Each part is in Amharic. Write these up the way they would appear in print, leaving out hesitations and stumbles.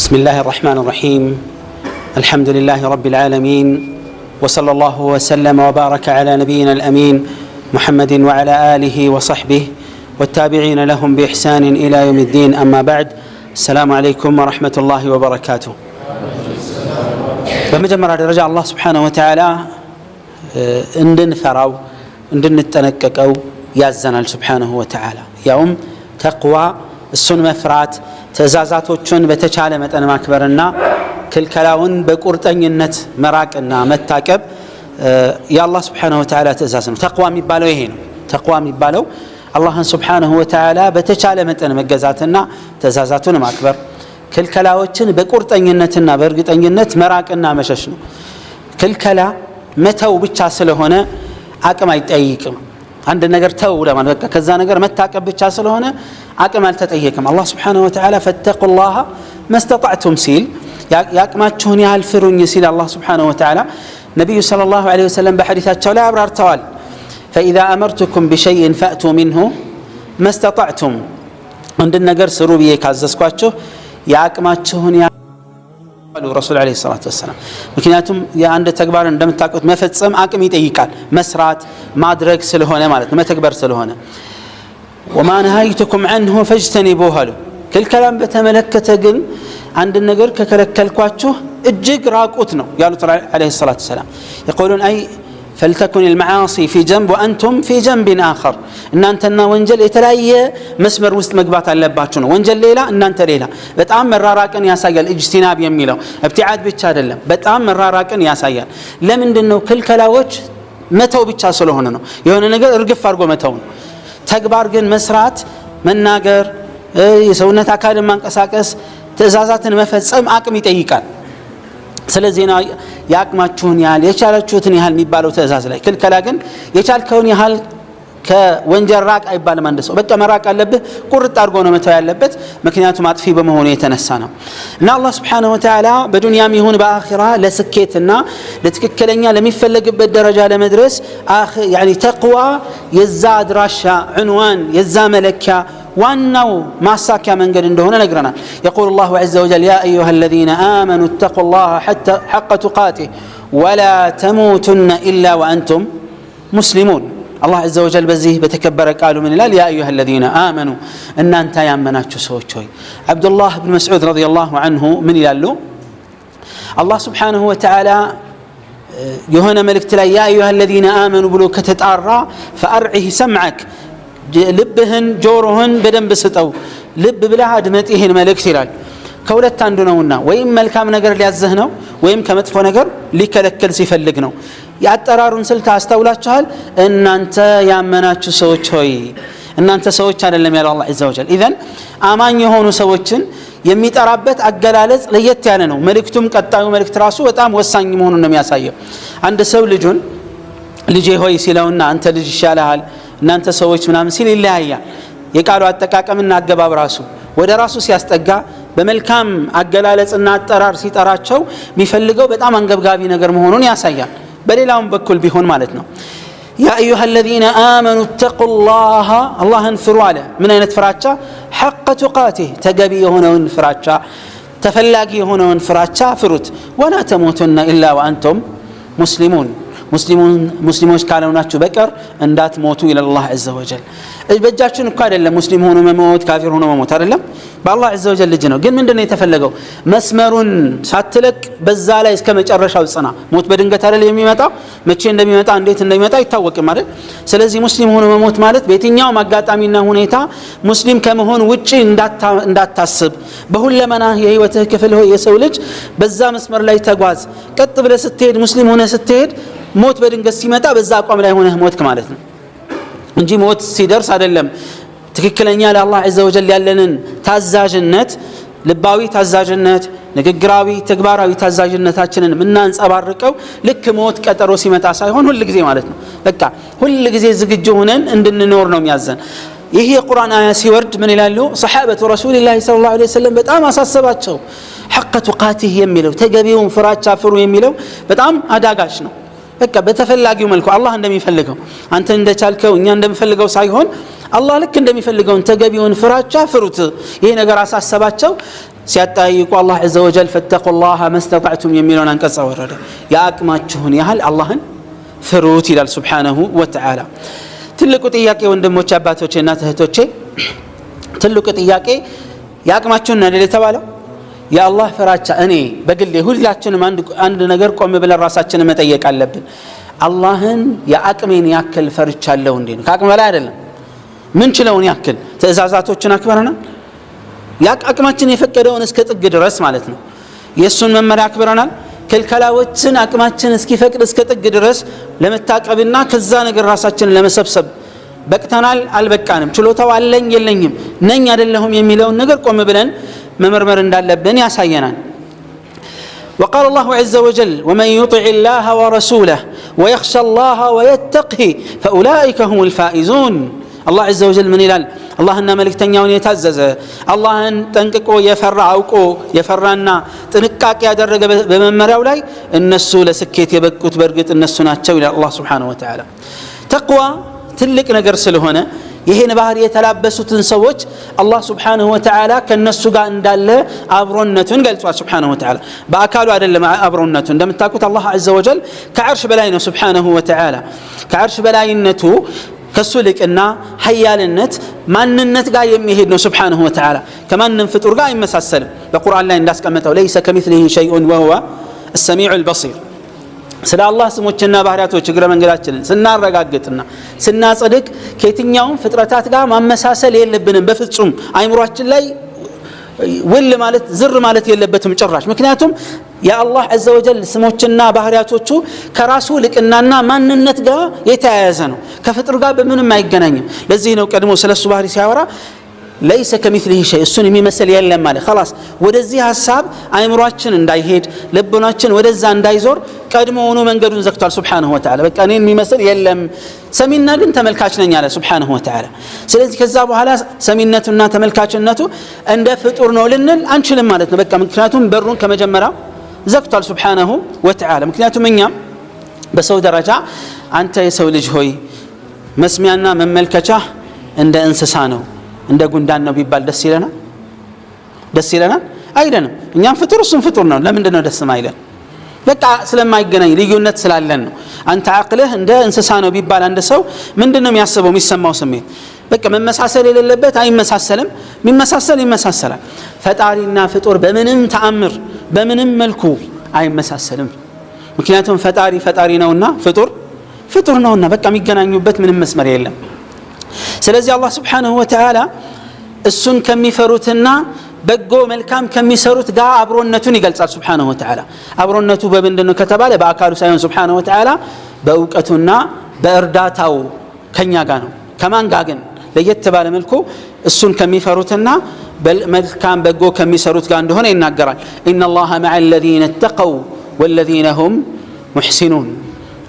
بسم الله الرحمن الرحيم الحمد لله رب العالمين وصلى الله وسلم وبارك على نبينا الأمين محمد وعلى آله وصحبه والتابعين لهم بإحسان إلى يوم الدين أما بعد السلام عليكم ورحمة الله وبركاته بمجمع درجة الله سبحانه وتعالى اندن ثراو اندن التنككو يازنا سبحانه وتعالى يوم تقوى السن مفرات تزازاتوچن በተቻለ መጠን ማክበርና ክልከላውን በቁርጠኝነት መራቅና መታቀብ የአላህ Subhanahu Wa Ta'ala ትእዛዝ ነው። ተቅዋ የሚባለው ይሄ ነው። ተቅዋ የሚባለው አላህን Subhanahu Wa Ta'ala በተቻለ መጠን መገዛትና ትእዛዛቱን ማክበር ክልከላዎችን በቁርጠኝነትና በእርግጠኝነት መራቅና መሸሽ ነው። ክልከላ መተው ብቻ ስለሆነ አቅም አይጠይቅም። አንድ ነገር ተው ለማለት በቃ ከዛ ነገር መታቀብ ብቻ ስለሆነ አቅም አልተጠየቀም። አላህ Subhanahu Wa Ta'ala ፈተቁላህ ማስተጣዕቱም ሲል ያቅማችሁን ያህል ፍሩኝ ሲል አላህ Subhanahu Wa Ta'ala ነብዩ ሰለላሁ ዐለይሂ ወሰለም በሐዲሳቸው ላይ አብራርተዋል። فإذا أمرتكم بشيء فأتوا منه ما استطعتم አንድ ነገር ስሩ ብዬ ካዘዝኳችሁ ያቅማችሁን ረሱል ዐለይሂ ሰላቱ ወሰለም ምክንያቱም የአንድ ተግባር እንደምታውቁት መፈጸም አቅም ይጠይቃል። መስራት ማድረግ ስለሆነ ማለት ነው፣ መተግበር ስለሆነ وما نهيتكم عنه فاجتنبوه ክልከላን በተመለከተ ግን አንድ ነገር ከከለከልኳችሁ እጅግ ራቁት ነው ያሉት ዐለይሂ ሰላቱ ወሰለም يقولون أي فلتكن المعاصي في جنب وأنتم في جنب آخر እናንተና ወንጀል የተለያየ መስመር ውስጥ መግባት አለባችሁ ነው። ወንጀል ሌላ እናንተ ሌላ በጣም መራራቅን ያሳያል። ኢጅቲናብ የሚለው ኢብቲዓድ ብቻ አይደለም፣ በጣም መራራቅን ያሳያል። ለምንድነው? ክልከላዎች መተው ብቻ ስለሆነ ነው። የሆነ ነገር እርግፍ አድርጎ መተው ነው። ተግባር ግን መስራት፣ መናገር፣ የሰውነት አካልን ማንቀሳቀስ፣ ትእዛዛትን መፈጸም አቅም ይጠይቃል። ስለዚህ ነው ያቅማችሁን ያህል የቻላችሁትን ያህል የሚባለው ትእዛዝ ላይ። ክልከላ ግን የቻልከውን ያህል ከወንጀል ራቅ አይባልም። አንድ ሰው በቃ መራቅ አለብህ ቁርጥ አድርጎ ነው መተው ያለበት፣ ምክንያቱም አጥፊ በመሆኑ የተነሳ ነው። እና አላህ Subhanahu Wa Ta'ala በዱንያም ይሁን በአኺራ ለስኬትና ለትክክለኛ ለሚፈለግበት ደረጃ ለመድረስ يعني ተቅዋ የዛ አድራሻ ዑንዋን የዛ መለኪያ وأنه ما ساكا من قد اندهنا نقرنا. يقول الله عز وجل يا أيها الذين آمنوا اتقوا الله حق تقاته ولا تموتن إلا وأنتم مسلمون. الله عز وجل بزيه بتكبر قالوا من الله يا أيها الذين آمنوا أن أنت يامناتشو سوتشوي. عبد الله بن مسعود رضي الله عنه من يلالو الله سبحانه وتعالى يهنا ملك تلا يا أيها الذين آمنوا بلو كتتعرى فأرعه سمعك ልብህን ጆሮህን በደንብ ስጠው ልብ ብለህ አድመጥ ይሄን መልእክት ይላል። ከሁለት አንዱ ነውና ወይም መልካም ነገር ሊያዘህ ነው ወይም ከመጥፎ ነገር ሊከለከል ሲፈልግ ነው። ያጠራሩን ስልት አስተውላችኋል? እናንተ ያመናችሁ ሰዎች ሆይ እናንተ ሰዎች አይደለም ያለው አላህ ዐዘ ወጀል። ኢዘን አማኝ የሆኑ ሰዎችን የሚጠራበት አገላለጽ ለየት ያለ ነው። መልእክቱም ቀጣዩ መልእክት ራሱ በጣም ወሳኝ መሆኑን ነው የሚያሳየው። አንድ ሰው ልጁን ልጄ ሆይ ሲለውና አንተ ልጅ ይሻልሃል እናንተ ሰዎች ምናምን ሲል ይለያያል። የቃሉ አጠቃቀምና አገባብ ራሱ ወደ ራሱ ሲያስጠጋ በመልካም አገላለጽና አጠራር ሲጠራቸው የሚፈልገው በጣም አንገብጋቢ ነገር መሆኑን ያሳያል። በሌላውም በኩል ቢሆን ማለት ነው። ያ አዩሃ الذين آمنوا اتقوا الله አላህን ፍሩ አለ። ምን አይነት ፍራቻ? حق تقاته ተገቢ የሆነውን ፍራቻ፣ ተፈላጊ የሆነውን ፍራቻ ፍሩት። ولا تموتن إلا وأنتم مسلمون ሙስሊሞች ካልሆናችሁ በቀር እንዳትሞቱ ይላል አላህ ዐዘ ወጀል። በእጃችን እኮ አይደለም ሙስሊም ሆኖ መሞት ካፊር ሆኖ መሞት አይደለም፣ በአላህ ዐዘ ወጀል ልጅ ነው። ግን ምንድነው የተፈለገው? መስመሩን ሳትለቅ በዛ ላይ እስከ መጨረሻው ጽና። ሞት በድንገት አይደለም የሚመጣው፣ መቼ እንደሚመጣ እንዴት እንደሚመጣ አይታወቅም አይደል? ስለዚህ ሙስሊም ሆኖ መሞት ማለት በየትኛውም አጋጣሚና ሁኔታ ሙስሊም ከመሆን ውጪ እንዳታስብ። በሁለመና የህይወትህ ክፍል ሆይ የሰው ልጅ በዛ መስመር ላይ ተጓዝ። ቀጥ ብለህ ስትሄድ ሙስሊም ሆነህ ስትሄድ ሞት በድንገት ሲመጣ በዛ አቋም ላይ ሆነህ ሞትክ ማለት ነው እንጂ ሞት ሲደርስ አይደለም። ትክክለኛ ለአላህ ዐዘ ወጀል ያለንን ታዛዥነት፣ ልባዊ ታዛዥነት፣ ንግግራዊ ተግባራዊ ታዛዥነታችንን የምናንጸባርቀው ልክ ሞት ቀጠሮ ሲመጣ ሳይሆን ሁሉ ጊዜ ማለት ነው። በቃ ሁሉ ጊዜ ዝግጁ ሆነን እንድንኖር ነው የሚያዘን። ይሄ የቁርአን አያ ሲወርድ ምን ይላሉ? ሰሐበቱ ረሱልላህ ሰለላሁ ዐለይሂ ወሰለም በጣም አሳሰባቸው። حق تقاته የሚለው ተገቢውን ፍራቻ ፍሩ የሚለው በጣም አዳጋች ነው። በቃ በተፈላጊው መልኩ አላህ እንደሚፈልገው አንተ እንደቻልከው እኛ እንደምፈልገው ሳይሆን አላህ ልክ እንደሚፈልገውን ተገቢውን ፍራቻ ፍሩት። ይሄ ነገር አሳሰባቸው። ሲያጣይቁ አላህ ዐዘ ወጀል ፈተቁላህ መስተጣዕቱም የሚለውን አንቀጽ አወረደ። ያቅማችሁን ያህል አላህን ፍሩት ይላል ሱብሓነሁ ወተዓላ። ትልቁ ጥያቄ ወንድሞቼ፣ አባቶቼ እና እህቶቼ፣ ትልቁ ጥያቄ ያቅማችሁን ነው የተባለው። የአላህ ፍራቻ እኔ በግሌ ሁላችንም አንድ ነገር ቆም ብለን ራሳችንን መጠየቅ አለብን። አላህን የአቅሜን ያክል ፈርቻለሁ እንዴ? ነው ከአቅም በላይ አይደለም። ምን ችለውን ያክል ትእዛዛቶችን አክብረናል። አቅማችን የፈቀደውን እስከ ጥግ ድረስ ማለት ነው። የእሱን መመሪያ አክብረናል። ክልከላዎችን አቅማችን እስኪፈቅድ እስከ ጥግ ድረስ ለመታቀብና ከዛ ነገር ራሳችንን ለመሰብሰብ በቅተናል አልበቃንም፣ ችሎታው አለኝ የለኝም፣ ነኝ አይደለሁም የሚለውን ነገር ቆም ብለን መመርመር እንዳለብን ያሳየናል። وقال الله عز وجل ومن يطع الله ورسوله ويخشى الله ويتقه فأولئك هم الفائزون. الله عز وجل من ይላል አላህና መልእክተኛውን የታዘዘ አላህን ጠንቅቆ የፈራ አውቆ የፈራና ጥንቃቄ ያደረገ በመመሪያው ላይ እነሱ ለስኬት የበቁት በእርግጥ እነሱ ናቸው ይላል አላህ Subhanahu Wa Ta'ala። ተቅዋ ትልቅ ነገር ስለሆነ ይሄን ባህሪ የተላበሱትን ሰዎች አላህ Subhanahu Wa Ta'ala ከነሱ ጋር እንዳለ አብሮነቱን ገልጿል Subhanahu Wa Ta'ala። በአካሉ አይደለም አብሮነቱ። እንደምታውቁት አላህ Azza wa Jalla ከዓርሽ በላይ ነው Subhanahu Wa Ta'ala። ከዓርሽ በላይነቱ ከሱ ልቅና ሀያልነት ማንነት ጋር የሚሄድ ነው Subhanahu Wa Ta'ala። ከማንም ፍጡር ጋር አይመሳሰልም። በቁርአን ላይ እንዳስቀመጠው ليس كمثله شيء وهو السميع البصير። ስለ አላህ ስሞችና ባህሪያቶች እግረ መንገዳችንን ስናረጋግጥና ስናጸድቅ ከየትኛውም ፍጥረታት ጋር ማመሳሰል የለብንም በፍጹም። አይምሮአችን ላይ ውል ማለት ዝር ማለት የለበትም ጭራሽ። ምክንያቱም የአላህ ዐዘ ወጀል ስሞችና ባህሪያቶቹ ከራሱ ልቅናና ማንነት ጋር የተያያዘ ነው። ከፍጥር ጋር በምንም አይገናኝም። ለዚህ ነው ቀድሞ ስለሱ ባህሪ ሲያወራ ليس كمثله شيء እሱን የሚመስል የለም ማለት خلاص። ወደዚህ ሐሳብ አይምሮአችን እንዳይሄድ ልቦናችን ወደዛ እንዳይዞር ቀድሞውኑ መንገዱን ዘግቷል Subhanahu Wa Ta'ala። በቃ እኔን የሚመስል የለም፣ ሰሚና ግን ተመልካች ነኝ አለ Subhanahu Wa Ta'ala። ስለዚህ ከዛ በኋላ ሰሚነቱና ተመልካችነቱ እንደ ፍጡር ነው ልንል አንችልም ማለት ነው። በቃ ምክንያቱም በሩን ከመጀመሪያው ዘግቷል Subhanahu Wa Ta'ala። ምክንያቱም እኛ በሰው ደረጃ አንተ የሰው ልጅ ሆይ መስሚያና መመልከቻ እንደ እንስሳ ነው እንደ ጉንዳን ነው ቢባል ደስ ይለናል? ደስ ይለናል አይደለም። እኛም ፍጡር እሱም ፍጡር ነው። ለምንድን ነው ደስ ማይለን? በቃ ስለማይገናኝ ልዩነት ስላለን ነው። አንተ አቅልህ እንደ እንስሳ ነው ቢባል አንድ ሰው ምንድነው የሚያስበው የሚሰማው ስሜት? በቃ መመሳሰል የሌለበት አይመሳሰልም፣ የሚመሳሰል ይመሳሰላል። ፈጣሪና ፍጡር በምንም ተአምር በምንም መልኩ አይመሳሰልም። ምክንያቱም ፈጣሪ ፈጣሪ ነውና ፍጡር ፍጡር ነውና በቃ የሚገናኙበት ምንም መስመር የለም። ስለዚህ አላህ Subhanahu Wa Ta'ala እሱን ከሚፈሩትና በጎ መልካም ከሚሰሩት ጋር አብሮነቱን ይገልጻል Subhanahu Wa Ta'ala። አብሮነቱ በምንድነው ከተባለ በአካሉ ሳይሆን Subhanahu Wa Ta'ala በእውቀቱና በእርዳታው ከኛ ጋር ነው። ከማን ጋር ግን? ለየት ባለ መልኩ እሱን ከሚፈሩትና መልካም በጎ ከሚሰሩት ጋር እንደሆነ ይናገራል። إن الله مع الذين اتقوا والذين هم محسنون።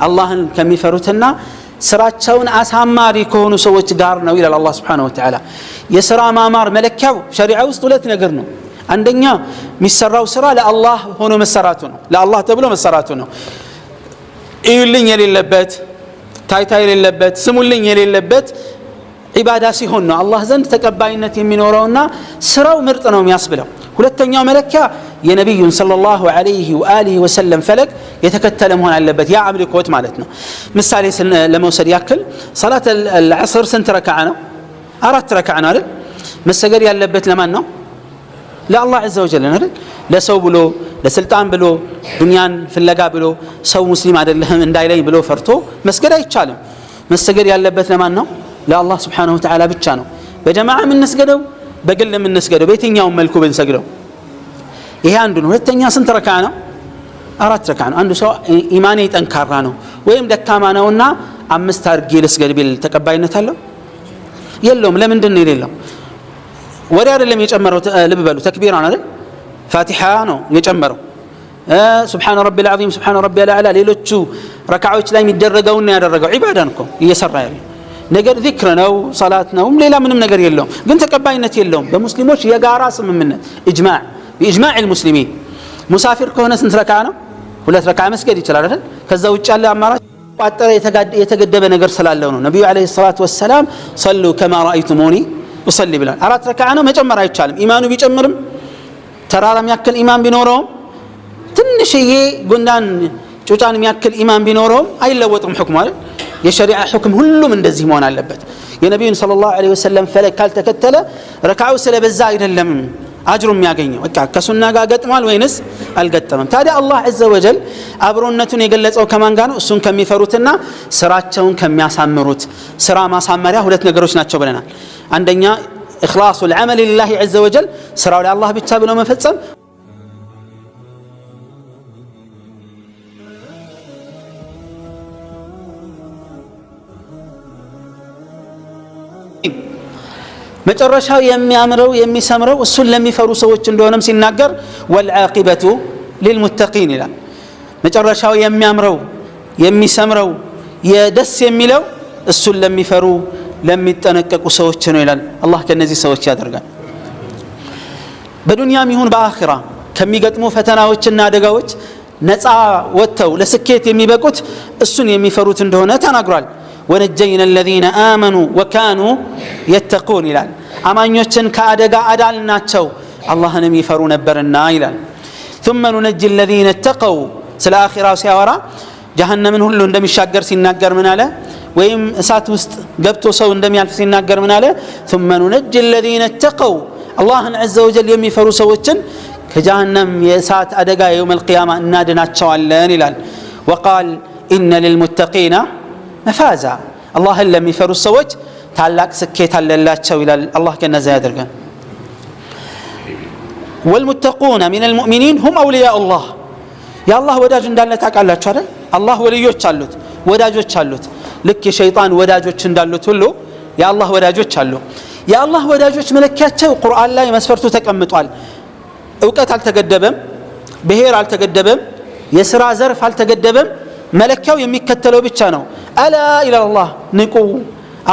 አላህን ከሚፈሩትና ስራቸውን አሳማሪ ከሆኑ ሰዎች ጋር ነው ይላል አላህ Subhanahu Wa Ta'ala። የሥራ ማማር መለኪያው ሸሪዓ ውስጥ ሁለት ነገር ነው። አንደኛ የሚሰራው ስራ ለአላህ ሆኖ መሰራቱ ነው፣ ለአላህ ተብሎ መሰራቱ ነው። እዩልኝ የሌለበት ታይታ የሌለበት ስሙልኝ የሌለበት ዒባዳ ሲሆን ነው አላህ ዘንድ ተቀባይነት የሚኖረውና ስራው ምርጥ ነው የሚያስብለው። ሁለተኛው መለኪያ የነብዩን ሰለላሁ ዐለይሂ ወአሊሂ ወሰለም ፈለግ የተከተለ መሆን አለበት። ያ አምልኮት ማለት ነው። ምሳሌ ለመውሰድ ያክል ሰላት العصر ስንት ረካዓ ነው? 4 ረካዓ ነው አይደል? መሰገድ ያለበት ለማን ነው? ለአላህ ዐዘ ወጀል ነው አይደል? ለሰው ብሎ ለስልጣን ብሎ ዱንያን ፍለጋ ብሎ ሰው ሙስሊም አይደለም እንዳይለኝ ብሎ ፈርቶ መስገድ አይቻልም። መሰገድ ያለበት ለማን ነው? ለአላህ Subhanahu Wa Ta'ala ብቻ ነው። በጀማዓ የምንስገደው በግል የምንስገደው በየትኛውም መልኩ ብንሰግደው ይሄ አንዱ ነው። ሁለተኛ ስንት ረካዓ ነው? 4 ረካዓ ነው። አንዱ ሰው ኢማኔ ጠንካራ ነው ወይም ደካማ ነውና 5 አድርጌ ልስገድ ቢል ተቀባይነት አለው? የለውም። ለምንድን ነው የሌለው? ወሬ አይደለም የጨመረው። ልብ በሉ ተክቢራ ነው አይደል? ፋቲሃ ነው የጨመረው። ሱብሃነ ረቢል ዐዚም ሱብሃነ ረቢል አዕላ ሌሎቹ ረካዓዎች ላይ የሚደረገውና ያደረገው ዒባዳን እኮ እየሰራ ያለው ነገር ዚክር ነው ሰላት ነው ሌላ ምንም ነገር የለውም። ግን ተቀባይነት የለውም። በሙስሊሞች የጋራ ስምምነት ኢጅማዕ بإجماع المسلمين ሙሳፊር ከሆነ ስንት ረካዓ ነው? 2 ረካዓ መስገድ ይችላል አይደል? ከዛ ውጭ ያለ አማራጭ ቋጠረ የተገደበ ነገር ስላለው ነው። ነብዩ አለይሂ ሰላቱ ወሰለም ሰሉ ከማ ረአይቱሙኒ ኡሰሊ ብላል። 4 ረካዓ ነው መጨመር አይቻልም። ኢማኑ ቢጨምርም ተራራ የሚያክል ኢማን ቢኖረው ትንሽዬ ጉንዳን ጩጫን የሚያክል ኢማን ቢኖረው አይለወጥም ሁክሙ አይደል የሸሪዓ ሁክም ሁሉም እንደዚህ መሆን አለበት የነብዩን ሰለላሁ ዐለይሂ ወሰለም ፈለግ ካልተከተለ ረካዓው ስለበዛ አይደለም አጅሩ የሚያገኘው በቃ ከሱና ጋር ገጥሟል ወይንስ አልገጠመም ታዲያ አላህ ዐዘ ወጀል አብሮነቱን የገለጸው ከማን ጋር ነው እሱን ከሚፈሩትና ስራቸውን ከሚያሳምሩት ስራ ማሳመሪያ ሁለት ነገሮች ናቸው ብለናል አንደኛ إخلاص العمل لله عز وجل سراو لله ብቻ ብሎ መፈጸም መጨረሻው የሚያምረው የሚሰምረው እሱን ለሚፈሩ ሰዎች እንደሆነም ሲናገር والعاقبة للمتقين ይላል መጨረሻው የሚያምረው የሚሰምረው የደስ የሚለው እሱን ለሚፈሩ ለሚጠነቀቁ ሰዎች ነው ይላል አላህ ከነዚህ ሰዎች ያደርጋል በዱንያም ይሁን በአኺራ ከሚገጥሙ ፈተናዎችና አደጋዎች ነፃ ወጥተው ለስኬት የሚበቁት እሱን የሚፈሩት እንደሆነ ተናግሯል ወነጀይና الذين آمنوا وكانوا يتقون ይላል አማኞችን ከአደጋ አዳልናቸው አላህንም ይፈሩ ነበርና ይላል ثم ننجي الذين اتقوا ስለ አኺራው ሲያወራ ጀሃነምን ሁሉ እንደሚሻገር ሲናገር ምን አለ ወይም እሳት ውስጥ ገብቶ ሰው እንደሚያልፍ ሲናገር ምን አለ ثم ننجي الذين اتقوا الله عز وجل የሚፈሩ ሰዎችን ከጀሃነም የእሳት አደጋ يوم القيامه እናድናቸዋለን ይላል وقال ان للمتقين مفازا الله ለሚፈሩ ሰዎች ታላቅ ስኬት አለላቸው ይላል አላህ ከነዛ ያደርገን والمتقون من المؤمنين هم اولياء الله يا الله ወዳጅ እንዳለ ታውቃላችሁ አይደል አላህ ወልዮች አሉት ወዳጆች አሉት ልክ የሸይጣን ወዳጆች እንዳሉት ሁሉ የአላህ ወዳጆች አሉ የአላህ ወዳጆች መለኪያቸው ቁርአን ላይ መስፈርቱ ተቀምጧል ዕውቀት አልተገደበም ብሔር አልተገደበም የሥራ ዘርፍ አልተገደበም መለኪያው የሚከተለው ብቻ ነው አላ ኢላላህ ንቁ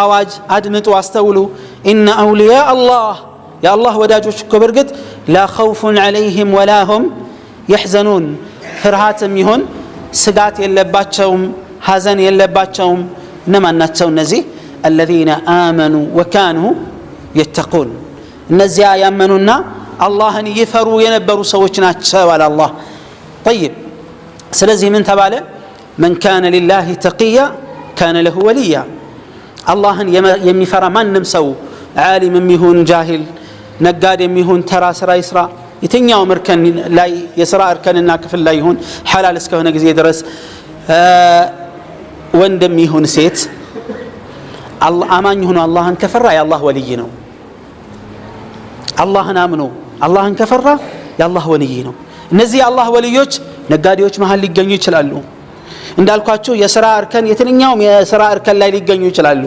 አዋጅ አድምጡ አስተውሉ ኢነ አውሊያ አላህ የአላህ ወዳጆች እኮ በርግጥ ላ ኸውፉን ዐለይሂም ወላ ሁም يحزنون ፍርሃትም ይሁን ስጋት የለባቸውም ሐዘን የለባቸውም እነማን ናቸው እነዚህ الذين آمنوا وكانوا يتقون እነዚያ ያመኑና አላህን ይፈሩ የነበሩ ሰዎች ናቸው አለ አላህ طيب ስለዚህ ምን ተባለ من كان لله تقيا كان له وليا አላህን የሚፈራ ማንም ሰው ዓሊምም ይሁን ጃሂል ነጋዴም ይሁን ተራ ስራ ይስራ የትኛውም እርከን ላይ የሥራ እርከንና ክፍል ላይ ይሁን ሐላል እስከሆነ ጊዜ ድረስ ወንድም ይሁን ሴት አማኝ ሆኖ አላህን ከፈራ የአላህ ወልይ ነው አላህን አምኖ አላህን ከፈራ የአላህ ወልይ ነው እነዚህ የአላህ ወልዮች ነጋዴዎች መሃል ሊገኙ ይችላሉ እንዳልኳችሁ የሥራ እርከን የትኛውም የሥራ እርከን ላይ ሊገኙ ይችላሉ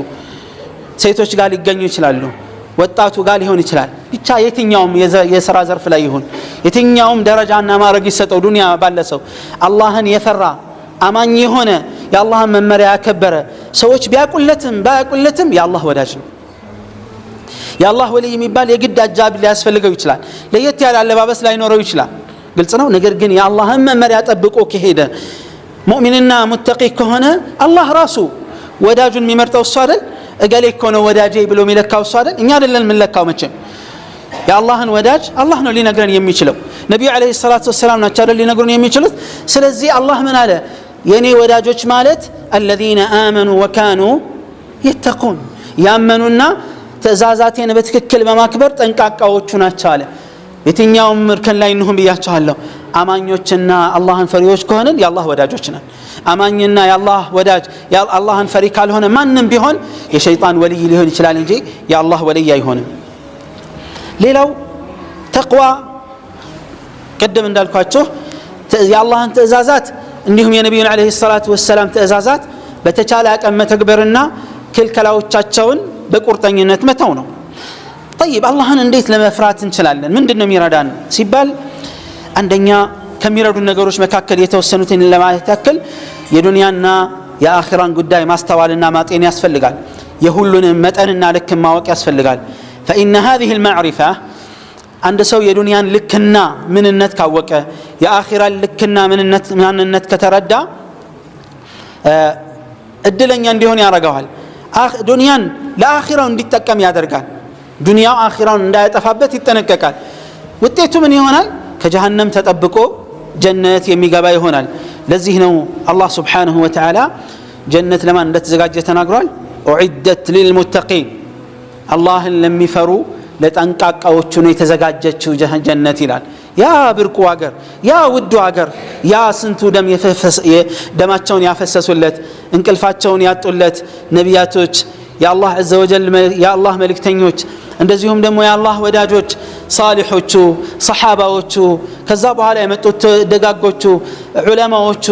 ሴቶች ጋር ሊገኙ ይችላሉ ወጣቱ ጋር ሊሆን ይችላል ብቻ የትኛውም የሥራ ዘርፍ ላይ ይሁን የትኛውም ደረጃና ማዕረግ ይሰጠው ዱንያ ባለሰው አላህን የፈራ አማኝ የሆነ የአላህን መመሪያ ያከበረ ሰዎች ቢያቁለትም ባያቁለትም የአላህ ወዳጅ ነው የአላህ ወልይ የሚባል የግድ አጃብ ሊያስፈልገው ይችላል ለየት ያለ አለባበስ ላይ ኖረው ይችላል ግልጽ ነው ነገር ግን የአላህን መመሪያ ጠብቆ ከሄደ ሙእሚንና ሙተቂ ከሆነ አላህ ራሱ ወዳጁን የሚመርጠው እሱ አይደል እገሌ እኮ ነው ወዳጄ ብሎ የሚለካው እሱ አይደል እኛ አይደለን የምንለካው መቼም የአላህን ወዳጅ አላህ ነው ሊነግረን የሚችለው ነብዩ አለይሂ ሰላቱ ወሰላም ናቸው አይደል ሊነግሩን የሚችሉት ስለዚህ አላህ ምን አለ የኔ ወዳጆች ማለት الذين آمنوا وكانوا يتقون ያመኑና ትእዛዛቴን በትክክል በማክበር ጠንቃቃዎቹ ናቸው አለ የትኛውም እርከን ላይ እንሁን ብያቸዋለሁ አማኞችና አላህን ፈሪዎች ከሆነን የአላህ ወዳጆች ነን አማኝና የአላህ ወዳጅ የአላህን ፈሪ ካልሆነ ማንንም ቢሆን የሸይጣን ወልይ ሊሆን ይችላል እንጂ የአላህ ወልይ አይሆንም ሌላው ተቅዋ ቀደም እንዳልኳችሁ የአላህን ትእዛዛት እንዲሁም የነብዩን አለይሂ ሰላቱ ወሰላም ትእዛዛት በተቻለ አቅም መተግበርና ክልከላዎቻቸውን በቁርጠኝነት መተው ነው طيب አላህን እንዴት ለመፍራት እንችላለን ምንድነው የሚረዳን ሲባል አንደኛ ከሚረዱ ነገሮች መካከል የተወሰኑትን ለማለት ያክል የዱንያና የአኺራን ጉዳይ ማስተዋልና ማጤን ያስፈልጋል የሁሉንም መጠንና ልክ ማወቅ ያስፈልጋል فإن هذه المعرفة አንድ ሰው የዱንያን ልክና ምንነት ካወቀ የአኺራን ልክና ምንነት ከተረዳ እድለኛ እንዲሆን ያረጋዋል ዱንያን ለአኺራው እንዲጠቀም ያደርጋል ዱንያው አኺራውን እንዳያጠፋበት ይጠነቀቃል ውጤቱ ምን ይሆናል ከጀሃነም ተጠብቆ ጀነት የሚገባ ይሆናል። ለዚህ ነው አላህ Subhanahu Wa Ta'ala ጀነት ለማን እንደተዘጋጀ ተናግሯል። ኡዒደት ሊልሙተቂን አላህን ለሚፈሩ ለጠንቃቃዎቹ ነው የተዘጋጀችው ጀነት ይላል። ያ ብርቁ ሀገር፣ ያ ውዱ ሀገር፣ ያ ስንቱ ደማቸውን ያፈሰሱለት እንቅልፋቸውን ያጡለት ነቢያቶች፣ የአላህ عز وجل የአላህ መልእክተኞች፣ እንደዚሁም ደግሞ የአላህ ወዳጆች ሳሊሖቹ ሰሓባዎቹ፣ ከዛ በኋላ የመጡት ደጋጎቹ ዑለማዎቹ፣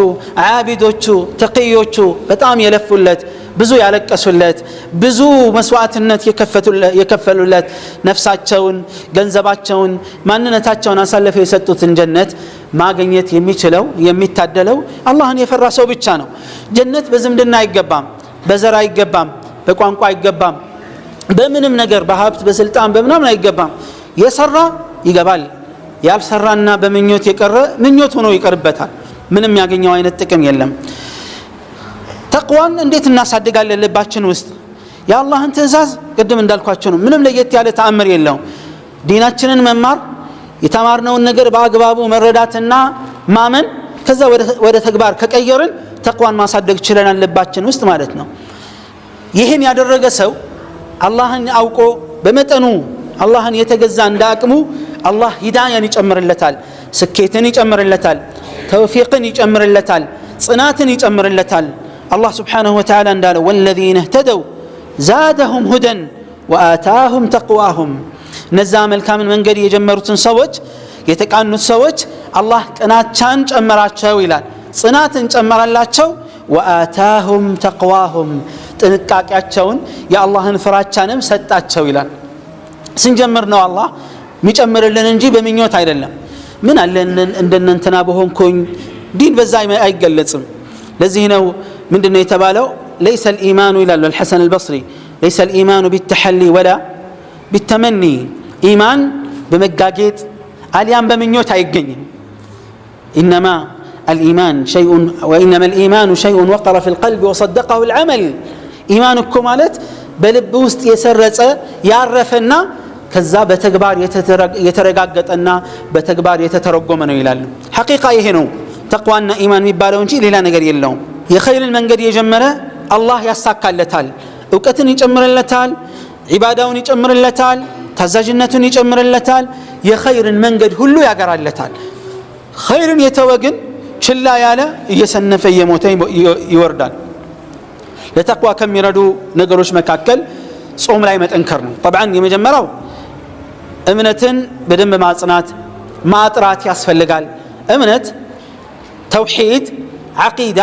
ዓቢዶቹ፣ ተቂዮቹ በጣም የለፉለት ብዙ ያለቀሱለት ብዙ መስዋዕትነት የከፈሉለት ነፍሳቸውን ገንዘባቸውን ማንነታቸውን አሳልፈው የሰጡትን ጀነት ማግኘት የሚችለው የሚታደለው አላህን የፈራ ሰው ብቻ ነው። ጀነት በዝምድና አይገባም፣ በዘር አይገባም፣ በቋንቋ አይገባም፣ በምንም ነገር በሀብት በስልጣን በምናምን አይገባም። የሰራ ይገባል፣ ያልሰራና በምኞት የቀረ ምኞት ሆኖ ይቀርበታል። ምንም ያገኘው አይነት ጥቅም የለም። ተቅዋን እንዴት እናሳድጋለን? ልባችን ውስጥ የአላህን ትእዛዝ ቅድም እንዳልኳቸው ነው። ምንም ለየት ያለ ተአምር የለውም። ዲናችንን መማር የተማርነውን ነገር በአግባቡ መረዳትና ማመን ከዛ ወደ ተግባር ከቀየርን ተቅዋን ማሳደግ ችለናል ልባችን ውስጥ ማለት ነው። ይህን ያደረገ ሰው አላህን አውቆ በመጠኑ አላህን የተገዛ እንዳቅሙ አላህ ሂዳያን ይጨምርለታል፣ ስኬትን ይጨምርለታል፣ ተውፊቅን ይጨምርለታል፣ ጽናትን ይጨምርለታል። الله سبحانه وتعالى قال والذين اهتدوا زادهم هدى وآتاهم تقواهم نزام الكامل من قد يجمروا سوج يتقانوا سوج الله قنات شان ጨመራቸው ይላል ጽናትን ጨመረላቸው وآتاهم تقواهم ጥንቃቄያቸውን የአላህን ፍራቻንም ሰጣቸው ይላል። ስንጀምር ነው አላህ የሚጨምርልን እንጂ በምኞት አይደለም። ምን አለ እንደነንተና በሆንኩኝ ዲን በዛ አይገለጽም። ለዚህ ነው ምንድነው የተባለው ليس الإيمان إلى الحسن البصري ليس الإيمان بالتحلي ولا بالتمني إيمان بمجاجيت اليوم بمنيوت هيجنين إنما الإيمان شيء وإنما الإيمان شيء وقر في القلب وصدقه العمل إيمانكم مالت بلب وسط يسرص يعرفنا كذا بتكبار يترغغطنا بتكبار يتترجم ነው ይላል። ሐቂቃ ይሄ ነው ተቅዋና ኢማን የሚባለው እንጂ ሌላ ነገር የለውም። የኸይርን መንገድ የጀመረ አላህ ያሳካለታል፣ ዕውቀትን ይጨምርለታል፣ ዒባዳውን ይጨምርለታል፣ ታዛዥነቱን ይጨምርለታል፣ የኸይርን መንገድ ሁሉ ያገራለታል። ኸይርን የተወ ግን ችላ ያለ እየሰነፈ እየሞተ ይወርዳል። ለተቅዋ ከሚረዱ ነገሮች መካከል ጾም ላይ መጠንከር ነው። طبعا የመጀመሪያው እምነትን በደንብ ማጽናት ማጥራት ያስፈልጋል። እምነት ተውሂድ ዓቂዳ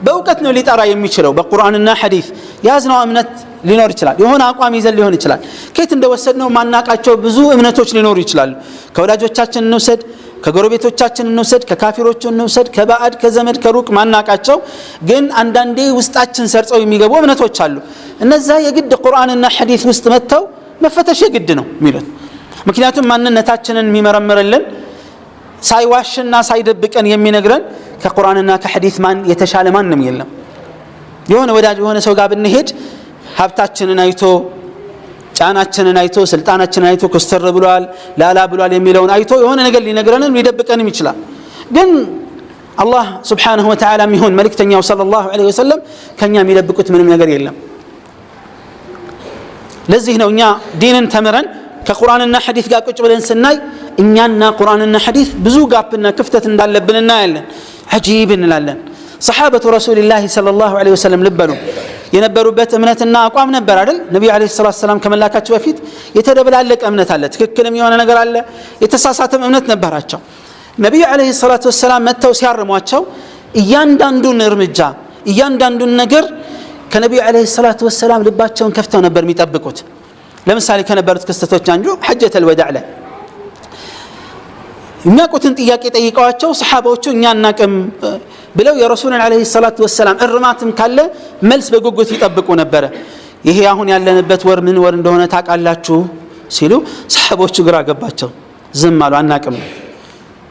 በእውቀት ነው ሊጠራ የሚችለው። በቁርአንና ሐዲስ ያዝነው እምነት ሊኖር ይችላል። የሆነ አቋም ይዘን ሊሆን ይችላል። ከየት እንደወሰድነው ማናቃቸው ብዙ እምነቶች ሊኖሩ ይችላሉ። ከወላጆቻችን እንውሰድ፣ ከጎረቤቶቻችን እንውሰድ፣ ከካፊሮቹ እንውሰድ፣ ከባዕድ ከዘመድ ከሩቅ ማናቃቸው ግን አንዳንዴ ውስጣችን ሰርጸው የሚገቡ እምነቶች አሉ። እነዛ የግድ ቁርአንና ሐዲስ ውስጥ መጥተው መፈተሽ የግድ ነው የሚሉት። ምክንያቱም ማንነታችንን የሚመረምርልን ሳይዋሽና ሳይደብቀን የሚነግረን ከቁርአንና ከሐዲስ ማን የተሻለ ማንም የለም። የሆነ ወዳጅ የሆነ ሰው ጋር ብንሄድ ሀብታችንን አይቶ ጫናችንን አይቶ ስልጣናችንን አይቶ ኮስተር ብሏል ላላ ብሏል የሚለውን አይቶ የሆነ ነገር ሊነግረንም ሊደብቀንም ይችላል። ግን አላህ Subhanahu Wa Ta'ala የሚሆን መልእክተኛው ሰለላሁ ዐለይሂ ወሰለም ከኛ የሚደብቁት ምንም ነገር የለም። ለዚህ ነው እኛ ዲንን ተምረን ከቁርአንና ሐዲስ ጋር ቁጭ ብለን ስናይ እኛና ቁርአንና ሐዲስ ብዙ ጋፕና ክፍተት እንዳለብን እናያለን። አጂብ እንላለን። ሰሃበቱ ረሱልላህ ሰለላሁ ዐለይሂ ወሰለም ልበሉ የነበሩበት እምነትና አቋም ነበር አይደል? ነብዩ ዐለይሂ ሰላቱ ሰላም ከመላካቸው በፊት የተደበላለቀ እምነት አለ፣ ትክክልም የሆነ ነገር አለ፣ የተሳሳተም እምነት ነበራቸው። ነብዩ ዐለይሂ ሰላቱ ሰላም መተው ሲያርሟቸው እያንዳንዱን እርምጃ እያንዳንዱን ነገር ከነብዩ ዐለይሂ ሰላቱ ሰላም ልባቸውን ከፍተው ነበር የሚጠብቁት። ለምሳሌ ከነበሩት ክስተቶች አንዱ ሐጀተል ወዳዕ ላይ የሚያውቁትን ጥያቄ ጠይቀዋቸው ሰሓባዎቹ እኛ እናቅም ብለው የረሱልን ዐለይሂ ሰላቱ ወሰላም እርማትም ካለ መልስ በጉጉት ይጠብቁ ነበረ። ይሄ አሁን ያለንበት ወር ምን ወር እንደሆነ ታውቃላችሁ ሲሉ ሰሓቦቹ ግራ ገባቸው፣ ዝም አሉ። አናቅም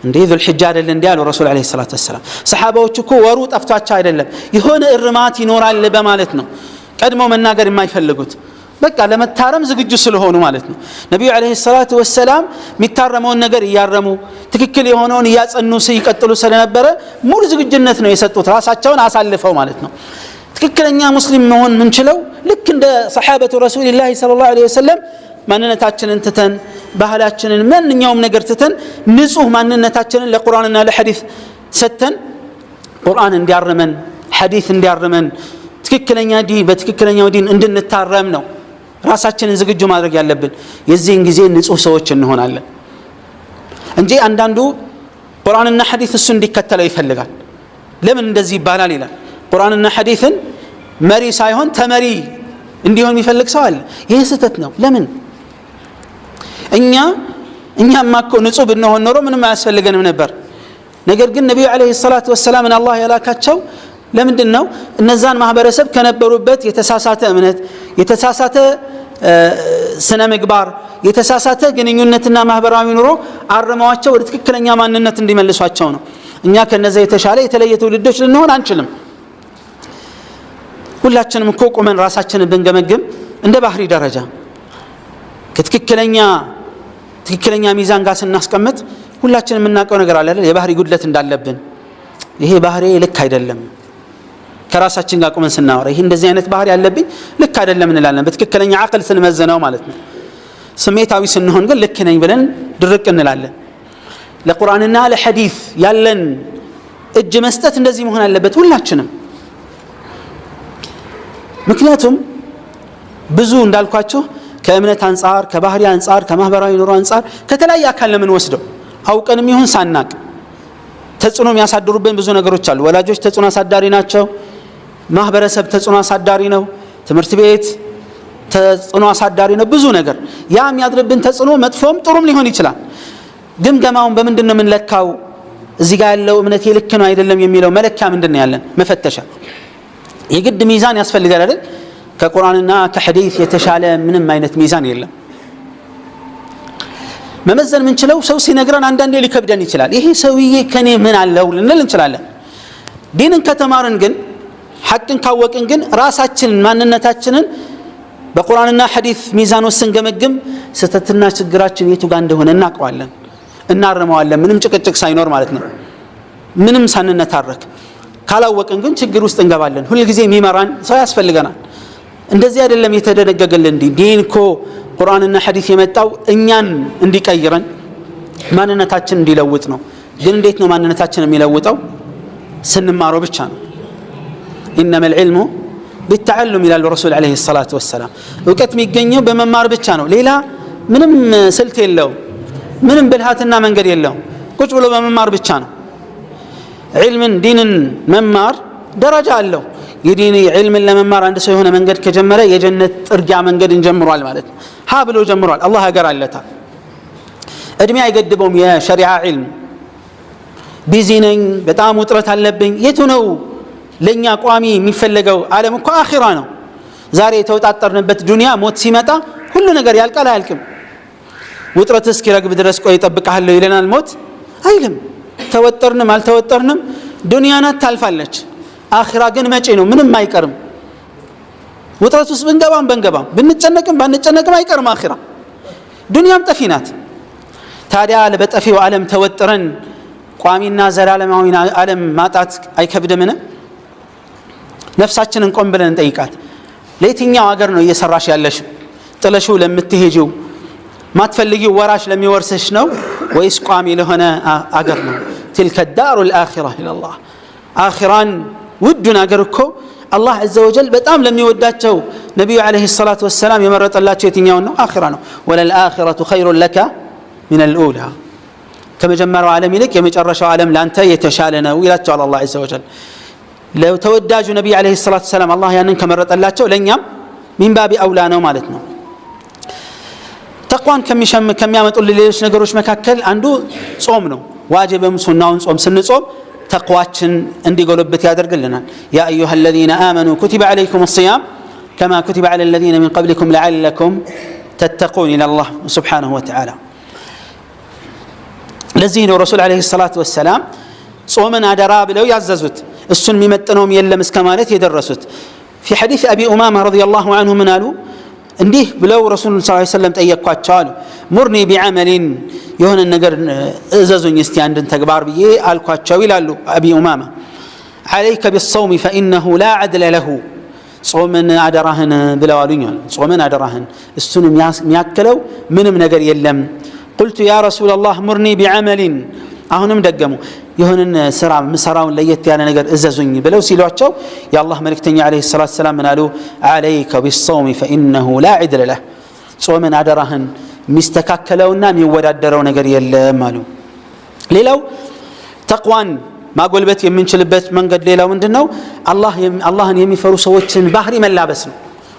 እንዴ ዙል ሒጃ አይደል እንዴ አሉ ረሱል ዐለይሂ ሰላቱ ወሰላም። ሰሓባዎቹ እኮ ወሩ ጠፍቷቸው አይደለም የሆነ እርማት ይኖራል በማለት ነው ቀድሞ መናገር የማይፈልጉት። በቃ ለመታረም ዝግጁ ስለሆኑ ማለት ነው። ነብዩ አለይሂ ሰላቱ ወሰለም የሚታረመውን ነገር እያረሙ ትክክል የሆነውን እያጸኑ ሲቀጥሉ ስለነበረ ሙሉ ዝግጁነት ነው የሰጡት ራሳቸውን አሳልፈው ማለት ነው። ትክክለኛ ሙስሊም መሆን ምንችለው ልክ እንደ ሰሃበቱ ረሱላህ ሰለላሁ ዐለይሂ ወሰለም ማንነታችንን ትተን ባህላችንን ማንኛውም ነገር ትተን ንጹህ ማንነታችንን ለቁርአንና ለሐዲስ ሰተን ቁርአን እንዲያርመን ሐዲስ እንዲያርመን ትክክለኛ ዲን በትክክለኛው ዲን እንድንታረም ነው ራሳችንን ዝግጁ ማድረግ ያለብን። የዚህን ጊዜ ንጹህ ሰዎች እንሆናለን እንጂ አንዳንዱ ቁርአንና ሐዲስ እሱ እንዲከተለው ይፈልጋል። ለምን እንደዚህ ይባላል ይላል። ቁርአንና ሐዲስን መሪ ሳይሆን ተመሪ እንዲሆን የሚፈልግ ሰው አለ። ይሄ ስህተት ነው። ለምን እኛማ እኮ ንጹህ ብንሆን ኖሮ ምንም አያስፈልገንም ነበር። ነገር ግን ነብዩ አለይሂ ሰላቱ ወሰለም አላህ ያላካቸው ለምንድን ነው? እነዛን ማህበረሰብ ከነበሩበት የተሳሳተ እምነት የተሳሳተ ስነ ምግባር የተሳሳተ ግንኙነትና ማህበራዊ ኑሮ አርመዋቸው ወደ ትክክለኛ ማንነት እንዲመልሷቸው ነው። እኛ ከነዛ የተሻለ የተለየ ትውልዶች ልንሆን አንችልም። ሁላችንም እኮ ቁመን ራሳችንን ብንገመግም እንደ ባህሪ ደረጃ ትክክለኛ ሚዛን ጋር ስናስቀምጥ ሁላችንም የምናውቀው ነገር አለ አይደል? የባህሪ ጉድለት እንዳለብን ይሄ ባህሪ ልክ አይደለም ከራሳችን ጋር ቁመን ስናወራ ይሄ እንደዚህ አይነት ባህሪ ያለብኝ ልክ አይደለም እንላለን። በትክክለኛ አቅል ስንመዘነው ማለት ነው። ስሜታዊ ስንሆን ግን ልክ ነኝ ብለን ድርቅ እንላለን። ለቁርአንና ለሐዲስ ያለን እጅ መስጠት እንደዚህ መሆን አለበት ሁላችንም። ምክንያቱም ብዙ እንዳልኳችሁ ከእምነት አንፃር ከባህሪ አንፃር ከማህበራዊ ኑሮ አንፃር ከተለያየ አካል ለምን ወስደው አውቀንም ይሁን ሳናቅ ተጽዕኖ የሚያሳድሩብን ብዙ ነገሮች አሉ። ወላጆች ተጽዕኖ አሳዳሪ ናቸው። ማህበረሰብ ተጽዕኖ አሳዳሪ ነው። ትምህርት ቤት ተጽዕኖ አሳዳሪ ነው። ብዙ ነገር ያ የሚያድርብን ተጽዕኖ መጥፎም ጥሩም ሊሆን ይችላል። ግምገማውን በምንድን ነው የምንለካው? እዚህ ጋር ያለው እምነት ልክ ነው አይደለም የሚለው መለኪያ ምንድን ነው ያለን? መፈተሻ የግድ ሚዛን ያስፈልጋል አይደል? ከቁርአንና ከሐዲስ የተሻለ ምንም አይነት ሚዛን የለም። መመዘን ምንችለው ሰው ሲነግረን አንዳንዴ ሊከብደን ይችላል። ይሄ ሰውዬ ከኔ ምን አለው ልንል እንችላለን። ዲንን ከተማርን ግን ሐቅን ካወቅን ግን ራሳችንን ማንነታችንን በቁርአንና ሐዲስ ሚዛን ውስጥ ስንገመግም ስተትና ችግራችን የቱ ጋር እንደሆነ እናውቀዋለን፣ እናርመዋለን። ምንም ጭቅጭቅ ሳይኖር ማለት ነው፣ ምንም ሳንነታረክ። ካላወቅን ግን ችግር ውስጥ እንገባለን። ሁሉ ጊዜ የሚመራን ሰው ያስፈልገናል። እንደዚህ አይደለም የተደነገገልን ዲን እኮ ቁርአንና ሐዲስ የመጣው እኛን እንዲቀይረን ማንነታችን እንዲለውጥ ነው። ግን እንዴት ነው ማንነታችን የሚለውጠው? ስንማረው ብቻ ነው። ኢነማ العلم بالتعلم ይላል ረሱል አለይሂ ሰላቱ ወሰላም። እውቀት የሚገኘው በመማር ብቻ ነው። ሌላ ምንም ስልት የለው፣ ምንም ብልሃትና መንገድ የለው። ቁጭ ብሎ በመማር ብቻ ነው። ዒልምን ዲንን መማር ደረጃ አለው። የዲን ዒልምን ለመማር አንድ ሰው የሆነ መንገድ ከጀመረ የጀነት ጥርጊያ መንገድን ጀምሯል ማለት ነው። ሀ ብሎ ጀምሯል። አላህ ሀገር አለታል። እድሜ አይገድበውም። የሸሪዓ ዒልም ቢዚ ነኝ በጣም ውጥረት አለብኝ የቱ ነው ለኛ ቋሚ የሚፈልገው? ዓለም እኮ አኺራ ነው። ዛሬ የተወጣጠርንበት ዱንያ ሞት ሲመጣ ሁሉ ነገር ያልቃል አያልቅም? ውጥረት እስኪረግብ ድረስ ቆይ እጠብቅሃለሁ ይለናል ሞት አይልም። ተወጠርንም አልተወጠርንም ዱንያ ናት ታልፋለች። አኺራ ግን መጪ ነው፣ ምንም አይቀርም። ውጥረት ውስጥ ብንገባም ብንጨነቅም ባንጨነቅም አይቀርም አኺራ። ዱንያም ጠፊ ናት። ታዲያ በጠፊው ዓለም ተወጥረን ቋሚና ዘላለማዊ ዓለም ማጣት አይከብድምን? ነፍሳችንን ቆም ብለን እንጠይቃት። ለየትኛው ሀገር ነው እየሰራሽ ያለሽ? ጥለሽው ለምትሄጂው ማትፈልጊው ወራሽ ለሚወርስሽ ነው ወይስ ቋሚ ለሆነ አገር ነው? تلك الدار الآخرة إلى الله آخران ውዱን አገር እኮ አላህ عز وجل በጣም ለሚወዳቸው ነብዩ አለይሂ ሰላቱ ወሰለም የመረጠላቸው የትኛው ነው? አኺራ ነው። ወለልአኺረቱ ኸይሩን ለከ ሚን አልኡላ ከመጀመሪያው ዓለም ይልቅ የመጨረሻው ዓለም ላንተ የተሻለ ነው ይላቸዋል አላህ عز وجل። ለተወዳጁ ነብዩ አለይሂ ሰላቱ ወሰለም አላህ ያንን ከመረጠላቸው ለኛም ሚን ባቢ አውላ ነው ማለት ነው። ተቅዋን ከሚያመጡልን ሌሎች ነገሮች መካከል አንዱ ጾም ነው። ዋጅብም ሱናውን ጾም ስንጾም ተቅዋችን እንዲጎለብት ያደርግልናል። ያ አዩሃ الذين آمنوا كتب عليكم الصيام كما كتب على الذين من قبلكم لعلكم تتقون إلى الله سبحانه وتعالى። ለዚህ ነው ረሱል አለይሂ ሰላቱ ወሰለም ጾምን አደራ ብለው ያዘዙት እሱን የሚመጥነውም የለም እስከ ማለት የደረሱት። في حديث أبي أمامة رضي الله عنه من قالوا እንዲህ ብለው ረሱል ሰለላሁ ዐለይሂ ወሰለም ጠየቅኳቸው አሉ። ሙርኒ ቢዐመሊን የሆነ ነገር እዘዙኝ እስቲ አንድን ተግባር ብዬ አልኳቸው ይላሉ አቢ ኡማማ። عليك بالصوم فإنه لا عدل له ጾምን አደራህን ብለው አሉኛል። ጾምን አደራህን እሱን የሚያከለው ምንም ነገር የለም። قلت يا رسول الله مرني بعمل አሁንም ደገሙ የሆነን ስራ መስራውን ለየት ያለ ነገር እዘዙኝ ብለው ሲሏቸው የአላህ መልእክተኛ አለይሂ ሰላቱ ሰላም ምን አሉ? عليك بالصوم فإنه لا عدل له ጾምን አደራህን ሚስተካከለውና የሚወዳደረው ነገር የለም አሉ። ሌላው ተቅዋን ማጎልበት የምንችልበት መንገድ ሌላው ምንድነው? አላህን የሚፈሩ ሰዎችን ባህሪ መላበስ ነው፣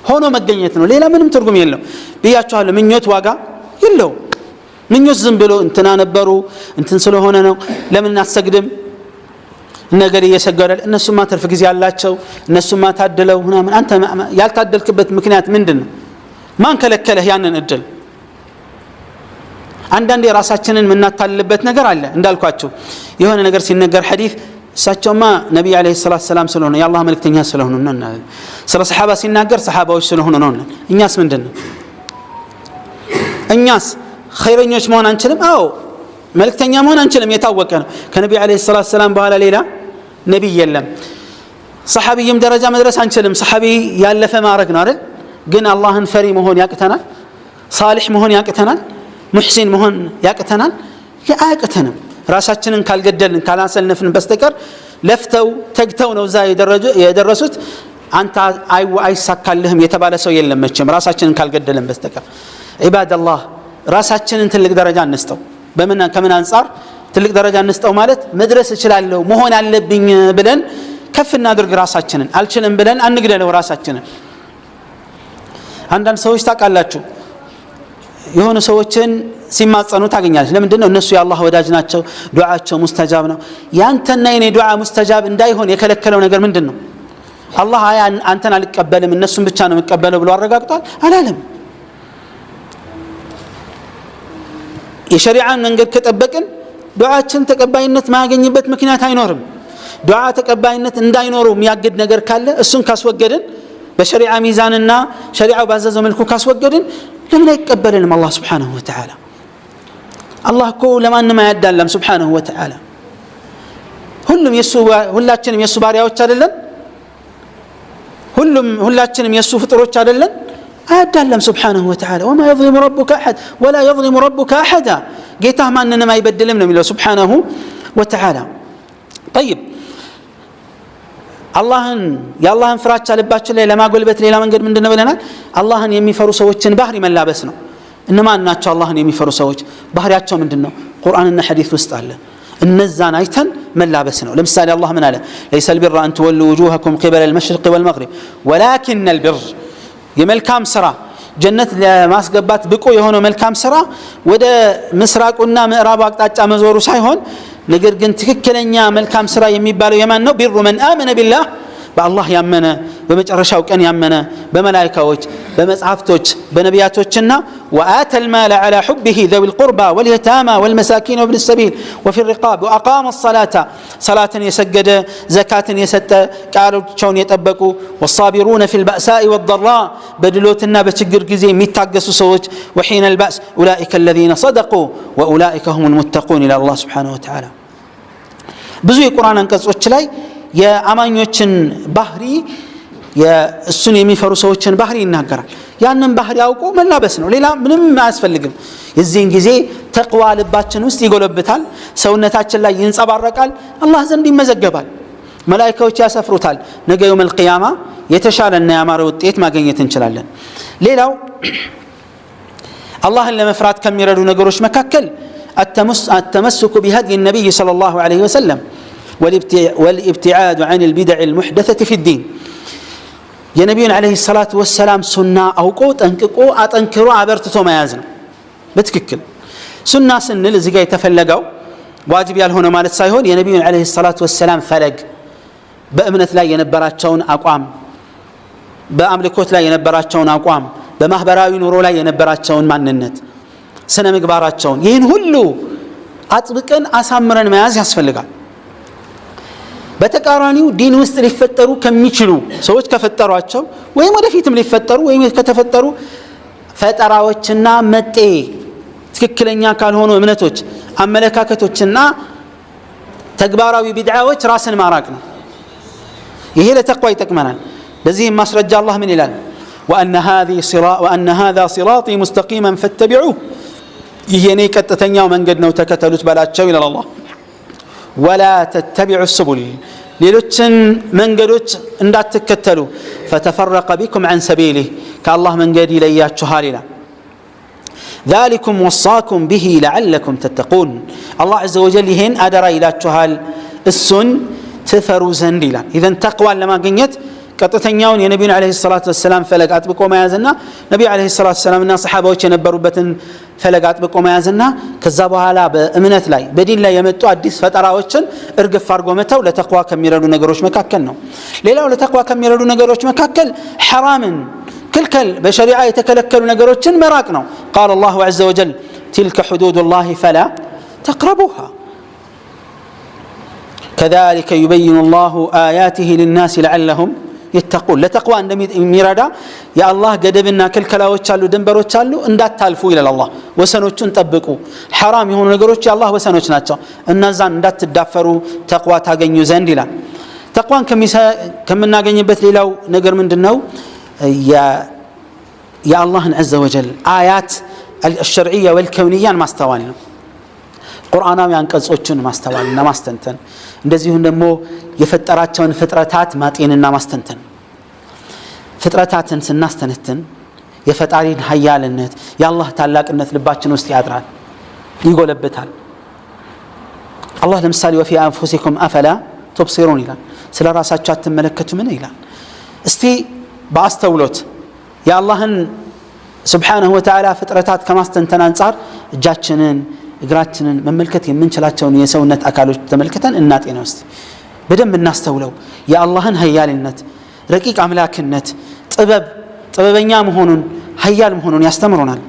ሆኖ መገኘት ነው። ሌላ ምንም ትርጉም የለው ብያችኋለሁ። ምኞት ዋጋ የለው። ምኞት ዝም ብሎ እንትና ነበሩ እንትን ስለሆነ ነው ለምን አትሰግድም ነገር እየሰገዳል እነሱማ ትርፍ ጊዜ ያላቸው እነሱማ ታደለው ምናምን አንተ ያልታደልክበት ምክንያት ምንድነው? ማን ከለከለህ ያንን እድል? አንዳንዴ ራሳችንን ምናታልልበት ነገር አለ። እንዳልኳችሁ የሆነ ነገር ሲነገር ሐዲስ እሳቸውማ ነብዩ አለይሂ ሰላቱ ሰላም ስለሆነ የአላህ መልእክተኛ ስለሆኑ ነው። ስለ ሰሃባ ሲናገር ሰሃባዎች ስለሆኑ ነው። እኛስ ምንድነው? እኛስ ኸይረኞች መሆን አንችልም? አዎ መልእክተኛ መሆን አንችልም፣ የታወቀ ነው። ከነብዩ አለይሂ ሰላቱ ሰላም በኋላ ሌላ ነብይ የለም። ሰሃቢይም ደረጃ መድረስ አንችልም። ሰሃቢ ያለፈ ማረግ ነው አይደል? ግን አላህን ፈሪ መሆን ያቅተናል? ሳሊህ መሆን ያቅተናል? ሙህሲን መሆን ያቅተናል? ያቅተንም። ራሳችንን ካልገደልን ካላሰልነፍን በስተቀር ለፍተው ተግተው ነው እዛ የደረሱት። አንተ አይሳካልህም የተባለ ሰው የለም መቼም ራሳችንን ካልገደልን በስተቀር። ዒባደላህ ራሳችንን ትልቅ ደረጃ እንስጠው። ከምን አንፃር ትልቅ ደረጃ እንስጠው ማለት መድረስ እችላለሁ መሆን አለብኝ ብለን ከፍ እናድርግ ራሳችንን። አልችልም ብለን አንግደለው ራሳችንን። አንዳንድ ሰዎች ታውቃላችሁ የሆኑ ሰዎችን ሲማጸኑ ታገኛለች። ለምንድን ነው? እነሱ የአላህ ወዳጅ ናቸው፣ ዱዓቸው ሙስተጃብ ነው። ያንተና የኔ ዱዓ ሙስተጃብ እንዳይሆን የከለከለው ነገር ምንድን ነው? አላህ አንተን አልቀበልም እነሱን ብቻ ነው የምቀበለው ብሎ አረጋግጧል? አላለም። የሸሪዓን መንገድ ከጠበቅን ዱዓችን ተቀባይነት ማያገኝበት ምክንያት አይኖርም። ዱዓ ተቀባይነት እንዳይኖረው የሚያግድ ነገር ካለ እሱን ካስወገድን በሸሪዓ ሚዛንና ሸሪዓው ባዘዘው መልኩ ካስወገድን ለምን አይቀበልንም አላህ Subhanahu Wa Ta'ala? አላህ እኮ ለማንም አያዳላም Subhanahu Wa Ta'ala። ሁላችንም የሱ ባሪያዎች አይደለን? ሁላችንም የሱ ፍጥሮች አይደለን? አያዳላም Subhanahu Wa Ta'ala። وما يظلم ربك أحد ولا يظلم ربك أحدا ጌታህ ማንንም አይበድልም ነው የሚለው Subhanahu Wa Ta'ala። طيب የአላህን ፍራቻ ልባችን ላይ ለማጎልበት ሌላ መንገድ ምንድነው ብለናል? አላህን የሚፈሩ ሰዎችን ባህሪ መላበስ ነው። እነማን ናቸው አላህን የሚፈሩ ሰዎች? ባህሪያቸው ምንድነው? ቁርአንና ሐዲስ ውስጥ አለ። እነዛን አይተን መላበስ ነው። ለምሳሌ አላህ ምን አለ? ليس البر أن تولوا وجوهكم قبل المشرق والمغرب ولكن البر የመልካም ስራ ጀነት ለማስገባት ብቁ የሆነው መልካም ስራ ወደ ምስራቁና ምዕራቡ አቅጣጫ መዞሩ ሳይሆን ነገር ግን ትክክለኛ መልካም ስራ የሚባለው የማን ነው? ቢሩ መን አመነ ቢላህ በአላህ ያመነ በመጨረሻው ቀን ያመነ በመላእክቶች በመጽሐፍቶች በነቢያቶችና وآتى المال على حبه ذوي القربى واليتامى والمساكين وابن السبيل وفي الرقاب وأقام الصلاة صلاة يسجد زكاة يسد قالوچون يطبقوا والصابرون في البأساء والضراء بدلوتنا بچግር ጊዜ የሚታገሱ ሰዎች وحين البأس أولئك الذين صدقوا وأولئك هم المتقون إلى الله سبحانه وتعالى ብዙ የቁርአን አንቀጾች ላይ የአማኞችን ባህሪ የእሱን የሚፈሩ ሰዎችን ባህሪ ይናገራል። ያንን ባህሪ አውቆ መላበስ ነው። ሌላ ምንም አያስፈልግም። የዚህን ጊዜ ተቅዋ ልባችን ውስጥ ይጎለብታል፣ ሰውነታችን ላይ ይንጸባረቃል፣ አላህ ዘንድ ይመዘገባል፣ መላእክቶች ያሰፍሩታል። ነገ የውመል ቂያማ የተሻለና ያማረ ውጤት ማግኘት እንችላለን። ሌላው አላህን ለመፍራት ከሚረዱ ነገሮች መካከል التمسك بهدي النبي صلى الله عليه وسلم والابتعاد عن البدع المحدثة في الدين የነብዩን አለይሂ ሰላቱ ወሰላም ሱና አውቆ ጠንቅቆ አጠንክሮ አበርትቶ መያዝ ነው። በትክክል ሱና ስንል እዚህ ጋር የተፈለገው ዋጅብ ያልሆነ ማለት ሳይሆን የነብዩን አለይሂ ሰላቱ ወሰላም ፈለግ በእምነት ላይ የነበራቸውን አቋም፣ በአምልኮት ላይ የነበራቸውን አቋም፣ በማህበራዊ ኑሮ ላይ የነበራቸውን ማንነት፣ ስነ ምግባራቸውን ይህን ሁሉ አጥብቀን አሳምረን መያዝ ያስፈልጋል። በተቃራኒው ዲን ውስጥ ሊፈጠሩ ከሚችሉ ሰዎች ከፈጠሯቸው ወይም ወደፊትም ሊፈጠሩ ወይም ከተፈጠሩ ፈጠራዎችና መጤ ትክክለኛ ካልሆኑ እምነቶች አመለካከቶችና ተግባራዊ ቢድዓዎች ራስን ማራቅ ነው። ይሄ ለተቅዋ ይጠቅመናል። ለዚህም ማስረጃ አላህ ምን ይላል? وأن هذا صراطي مستقيما فاتبعوه ይሄ የኔ ቀጥተኛው መንገድ ነው ተከተሉት በላቸው ይላል አላህ። ولا تتبعوا السبل ሌሎችን መንገዶች እንዳትከተሉ فتفرق بكم عن سبيله ከአላህ መንገድ ይለያችኋል ይላል። ذلكم وصاكم به لعلكم تتقون الله عز وجل ይሄን አደራ ይላችኋል እሱን ትፈሩ ዘንድ ይላል። ኢዘን ተቅዋን ለማግኘት ቀጥተኛውን የነቢዩን ዓለይሂ ሰላቱ ወሰላም ፈለግ አጥብቆ መያዝና ነቢዩ ዓለይሂ ሰላቱ ወሰላምና ሰሓባዎች የነበሩበትን ፈለግ አጥብቆ መያዝና ከዛ በኋላ በእምነት ላይ በዲን ላይ የመጡ አዲስ ፈጠራዎችን እርግፍ አድርጎ መተው ለተቅዋ ከሚረዱ ነገሮች መካከል ነው። ሌላው ለተቅዋ ከሚረዱ ነገሮች መካከል ሐራምን ክልከል በሸሪዓ የተከለከሉ ነገሮችን መራቅ ነው። ቃለ አላሁ ዐዘ ወጀል تلك حدود الله فلا تقربوها كذلك يبين الله آياته للناس لعلهم يتقون ለተቅዋ እንደሚረዳ የአላህ ገደብና ክልከላዎች አሉ፣ ድንበሮች አሉ፣ እንዳታልፉ ይላል አላህ። ወሰኖቹን ጠብቁ። ሐራም የሆኑ ነገሮች የአላህ ወሰኖች ናቸው፣ እነዛን እንዳትዳፈሩ ተቅዋ ታገኙ ዘንድ ይላል። ተቅዋን ከምናገኝበት ሌላው ነገር ምንድነው? የአላህን ዐዘ ወጀል አያት አልሸርዕያ ወልከውንያን ማስተዋል ነው። ቁርአናዊ አንቀጾችን ማስተዋልና ማስተንተን፣ እንደዚሁም ደግሞ የፈጠራቸውን ፍጥረታት ማጤንና ማስተንተን። ፍጥረታትን ስናስተነትን የፈጣሪን ኃያልነት የአላህ ታላቅነት ልባችን ውስጥ ያድራል፣ ይጎለብታል። አላህ ለምሳሌ ወፊ አንፉሲኩም አፈላ ቱብሲሩን ይላል። ስለ ራሳቸው አትመለከቱምን ይላል። እስቲ በአስተውሎት የአላህን ስብሓነሁ ወተዓላ ፍጥረታት ከማስተንተን አንጻር እጃችንን እግራችንን መመልከት የምንችላቸውን የሰውነት አካሎች ተመልክተን እናጤነው እስቲ በደንብ እናስተውለው። የአላህን ኃያልነት፣ ረቂቅ አምላክነት፣ ጥበበኛ መሆኑን ኃያል መሆኑን ያስተምሩናል።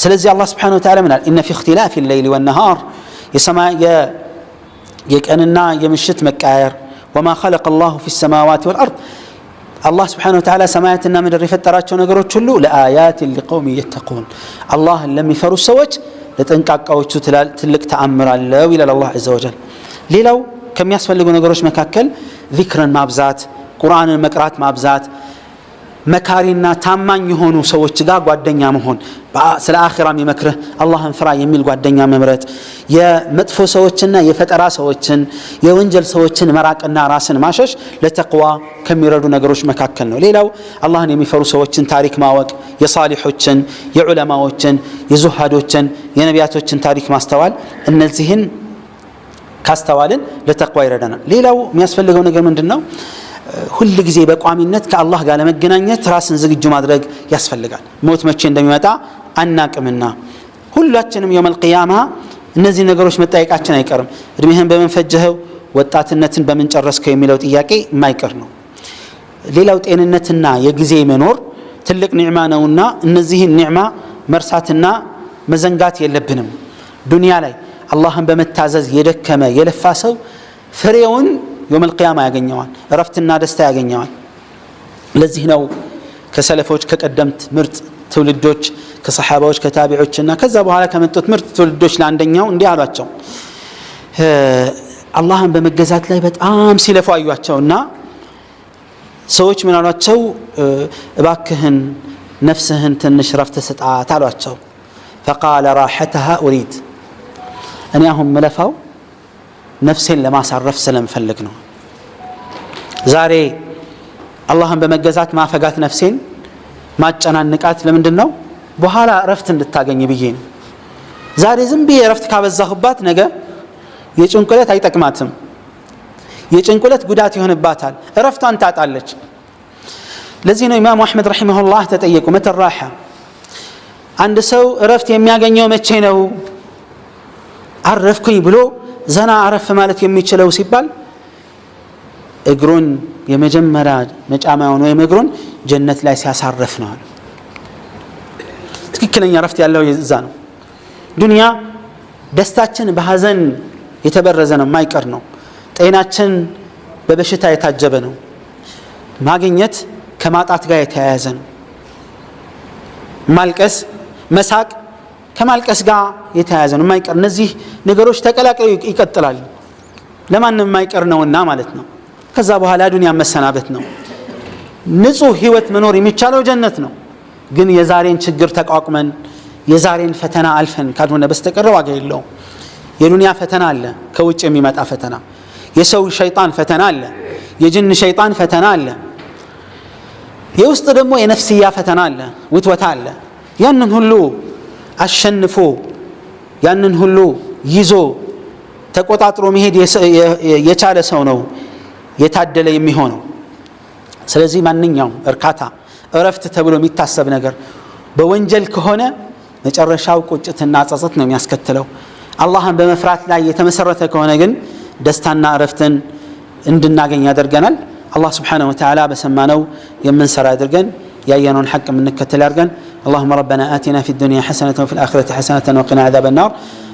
ስለዚህ አላህ ስብሓነሁ ወተዓላ ምናል? ኢነ ፊ እኽቲላፊ ሌይሊ ወነሃር የቀንና የምሽት መቃየር ወማ ኸለቀ አላሁ ፊ ሰማዋት ወልአርድ አላህ ስብሓነሁ ወተዓላ ሰማያትና ምድር የፈጠራቸው ነገሮች ሁሉ ለአያትን ሊቀውም የተቁን አላህን ለሚፈሩ ሰዎች ለጠንቃቃዎቹ ትልቅ ተአምር አለው ይላል አላህ ዐዘ ወጀል። ሌላው ከሚያስፈልጉ ነገሮች መካከል ዚክርን ማብዛት፣ ቁርአንን መቅራት ማብዛት፣ መካሪና ታማኝ የሆኑ ሰዎች ጋር ጓደኛ መሆን፣ ስለ አኺራም የሚመክርህ አላህን ፍራ የሚል ጓደኛ መምረጥ፣ የመጥፎ ሰዎችና የፈጠራ ሰዎችን የወንጀል ሰዎችን መራቅና ራስን ማሸሽ ለተቅዋ ከሚረዱ ነገሮች መካከል ነው። ሌላው አላህን የሚፈሩ ሰዎችን ታሪክ ማወቅ፣ የሳሊሖችን፣ የዑለማዎችን፣ የዙሃዶችን፣ የነቢያቶችን ታሪክ ማስተዋል፣ እነዚህን ካስተዋልን ለተቅዋ ይረዳናል። ሌላው የሚያስፈልገው ነገር ምንድነው? ሁል ጊዜ በቋሚነት ከአላህ ጋር ለመገናኘት ራስን ዝግጁ ማድረግ ያስፈልጋል። ሞት መቼ እንደሚመጣ አናቅምና ሁላችንም የውመል ቂያማ እነዚህ ነገሮች መጠየቃችን አይቀርም። እድሜህን በምን ፈጀኸው፣ ወጣትነትን በምን ጨረስከው የሚለው ጥያቄ የማይቀር ነው። ሌላው ጤንነትና የጊዜ መኖር ትልቅ ኒዕማ ነውና እነዚህን ኒዕማ መርሳትና መዘንጋት የለብንም። ዱንያ ላይ አላህን በመታዘዝ የደከመ የለፋ ሰው ፍሬውን የውመል ቂያማ ያገኘዋል፣ እረፍትና ደስታ ያገኘዋል። ለዚህ ነው ከሰለፎች ከቀደምት ምርጥ ትውልዶች ከሰሓባዎች ከታቢዖችና ከዛ በኋላ ከመጡት ምርጥ ትውልዶች ለአንደኛው እንዲህ አሏቸው። አላህን በመገዛት ላይ በጣም ሲለፉ አዩአቸውና ሰዎች ምን አሏቸው? እባክህን ነፍስህን ትንሽ ረፍት ስጣት አሏቸው። ፈቃለ ራሐተሃ ኡሪድ፣ እኔ አሁን መለፋው ነፍሴን ለማሳረፍ ስለምፈልግ ነው። ዛሬ አላህን በመገዛት ማፈጋት ነፍሴን ማጨናንቃት ለምንድን ነው? በኋላ እረፍት እንድታገኝ ብዬ ነው። ዛሬ ዝም ብዬ እረፍት ካበዛሁባት ነገ የጭንቁለት አይጠቅማትም፣ የጭንቁለት ጉዳት ይሆንባታል፣ እረፍቷን ታጣለች። ለዚህ ነው ኢማሙ አሕመድ ረሒመሁላህ ተጠየቁ፣ መተ ራሓ፣ አንድ ሰው እረፍት የሚያገኘው መቼ ነው? አረፍኩኝ ብሎ ዘና አረፍ ማለት የሚችለው ሲባል እግሩን የመጀመሪያ መጫማውን ወይም እግሩን ጀነት ላይ ሲያሳርፍ ነው። ትክክለኛ ረፍት ያለው እዛ ነው። ዱንያ ደስታችን በሐዘን የተበረዘ ነው፣ የማይቀር ነው። ጤናችን በበሽታ የታጀበ ነው። ማግኘት ከማጣት ጋር የተያያዘ ነው። ማልቀስ መሳቅ ከማልቀስ ጋር የተያያዘ ነው የማይቀር እነዚህ ነገሮች ተቀላቅለው ይቀጥላሉ ለማንም የማይቀር ነውና ማለት ነው ከዛ በኋላ ዱንያ መሰናበት ነው ንጹህ ህይወት መኖር የሚቻለው ጀነት ነው ግን የዛሬን ችግር ተቋቁመን የዛሬን ፈተና አልፈን ካልሆነ በስተቀር ዋጋ የለውም የዱንያ ፈተና አለ ከውጭ የሚመጣ ፈተና የሰው ሸይጣን ፈተና አለ የጅን ሸይጣን ፈተና አለ የውስጥ ደግሞ የነፍስያ ፈተና አለ ውትወታ አለ ያንን ሁሉ አሸንፎ ያንን ሁሉ ይዞ ተቆጣጥሮ መሄድ የቻለ ሰው ነው የታደለ የሚሆነው ስለዚህ ማንኛውም እርካታ እረፍት ተብሎ የሚታሰብ ነገር በወንጀል ከሆነ መጨረሻው ቁጭትና ጸጸት ነው የሚያስከትለው አላህን በመፍራት ላይ የተመሰረተ ከሆነ ግን ደስታና እረፍትን እንድናገኝ ያደርገናል አላህ Subhanahu Wa Ta'ala በሰማነው የምንሰራ ያድርገን ያየነውን ሐቅ የምንከተል ያድርገን اللهم ربنا آتنا في الدنيا حسنة وفي الآخرة حسنة وقنا عذاب النار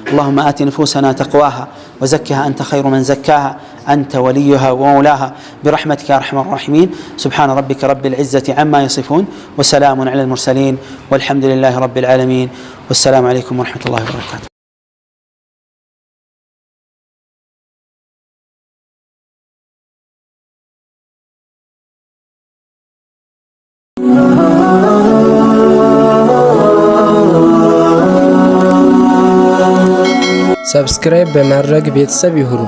اللهم آت نفوسنا تقواها وزكها أنت خير من زكاها أنت وليها ومولاها برحمتك يا أرحم الراحمين سبحان ربك رب العزة عما يصفون وسلام على المرسلين والحمد لله رب العالمين والسلام عليكم ورحمة الله وبركاته ሰብስክራይብ በማድረግ ቤተሰብ ይሁኑ